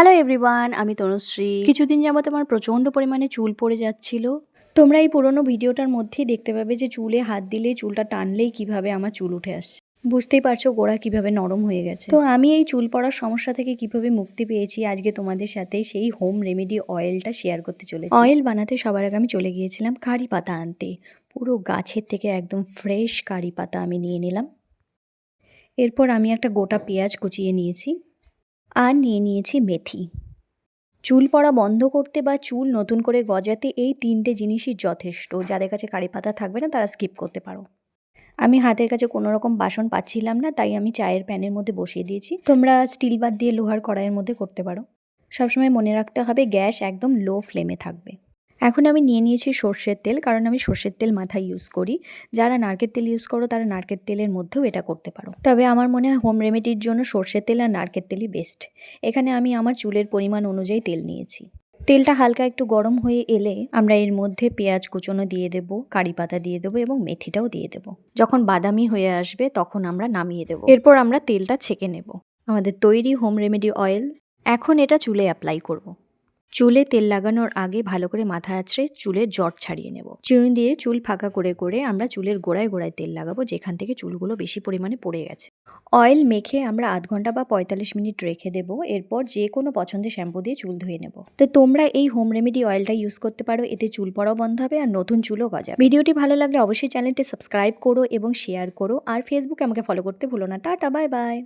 Hello everyone, আমি তনুশ্রী। কিছুদিন যাবত আমার প্রচণ্ড পরিমাণে চুল পড়ে যাচ্ছিল। তোমরা এই পুরোনো ভিডিওটার মধ্যেই দেখতে পাবে যে চুলে হাত দিলেই চুলটা টানলেই কিভাবে আমার চুল উঠে আসছে। বুঝতেই পারছো গোড়া কিভাবে নরম হয়ে গেছে। তো আমি এই চুল পড়ার সমস্যা থেকে কিভাবে মুক্তি পেয়েছি আজকে তোমাদের সাথে সেই হোম রেমেডি অয়েলটা শেয়ার করতে চলেছি। অয়েল বানাতে সবার আগে আমি চলে গিয়েছিলাম কারি পাতা আনতে। পুরো গাছের থেকে একদম ফ্রেশ কারি পাতা আমি নিয়ে নিলাম। এরপর আমি একটা গোটা পেঁয়াজ কুচিয়ে নিয়েছি আর নিয়ে নিয়েছি মেথি। চুল পড়া বন্ধ করতে বা চুল নতুন করে গজাতে এই 3টে জিনিসই যথেষ্ট। যাদের কাছে কারি পাতা থাকবে না তারা স্কিপ করতে পারো। আমি হাতের কাছে কোনো রকম বাসন পাচ্ছিলাম না, তাই আমি চায়ের প্যানের মধ্যে বসিয়ে দিয়েছি। তোমরা স্টিল বাদ দিয়ে লোহার কড়াইয়ের মধ্যে করতে পারো। সবসময় মনে রাখতে হবে গ্যাস একদম লো ফ্লেমে থাকবে। এখন আমি নিয়ে নিয়েছি সর্ষের তেল, কারণ আমি সর্ষের তেল মাথায় ইউজ করি। যারা নারকেল তেল ইউজ করো তারা নারকেল তেলের মধ্যেও এটা করতে পারো, তবে আমার মনে হয় হোম রেমেডির জন্য সর্ষের তেল আর নারকেল তেলই বেস্ট। এখানে আমি আমার চুলের পরিমাণ অনুযায়ী তেল নিয়েছি। তেলটা হালকা একটু গরম হয়ে এলে আমরা এর মধ্যে পেঁয়াজ কুচনো দিয়ে দেব, কারি পাতা দিয়ে দেবো এবং মেথিটাও দিয়ে দেব। যখন বাদামি হয়ে আসবে তখন আমরা নামিয়ে দেব। এরপর আমরা তেলটা ছেঁকে নেব। আমাদের তৈরি হোম রেমেডি অয়েল। এখন এটা চুলে অ্যাপ্লাই করব। চুলে তেল লাগানোর আগে ভালো করে মাথা আঁচড়ে চুলের জট ছাড়িয়ে নেব। চিরুনি দিয়ে চুল ফাঁকা করে করে আমরা চুলের গোড়ায় গোড়ায় তেল লাগাবো, যেখান থেকে চুলগুলো বেশি পরিমাণে পড়ে গেছে। অয়েল মেখে আমরা আধ ঘন্টা বা 45 মিনিট রেখে দেবো। এরপর যে কোনো পছন্দের শ্যাম্পু দিয়ে চুল ধুয়ে নেব। তো তোমরা এই হোম রেমেডি অয়েলটা ইউজ করতে পারো, এতে চুল পড়াও বন্ধ হবে আর নতুন চুলও গজাবে। ভিডিওটি ভালো লাগলে অবশ্যই চ্যানেলটি সাবস্ক্রাইব করো এবং শেয়ার করো, আর ফেসবুকে আমাকে ফলো করতে ভুলো না। Tata, bye bye.